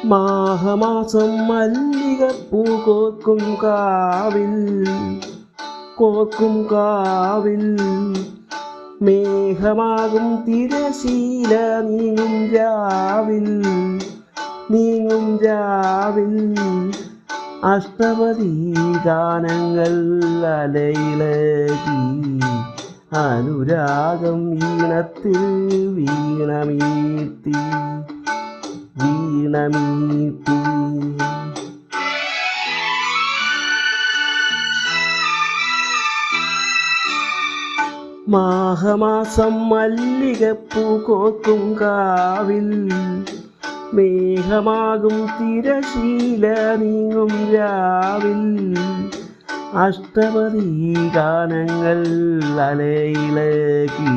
മാഘമാസം മല്ലികപ്പൂ കോർക്കും കാവിൽ മേഘമാകും തിരശീല നീങ്ങും രാവിൽ അഷ്ടപതി ഗാനങ്ങൾ അലയിളകി അനുരാഗം ഈണത്തിൽ വീണമീട്ടി മാഘമാസം മല്ലികപ്പൂ കോർക്കും കാവിൽ മേഘമാകും തിരശീല നീങ്ങും രാവിൽ അഷ്ടപതി ഗാനങ്ങൾ അലയിളകി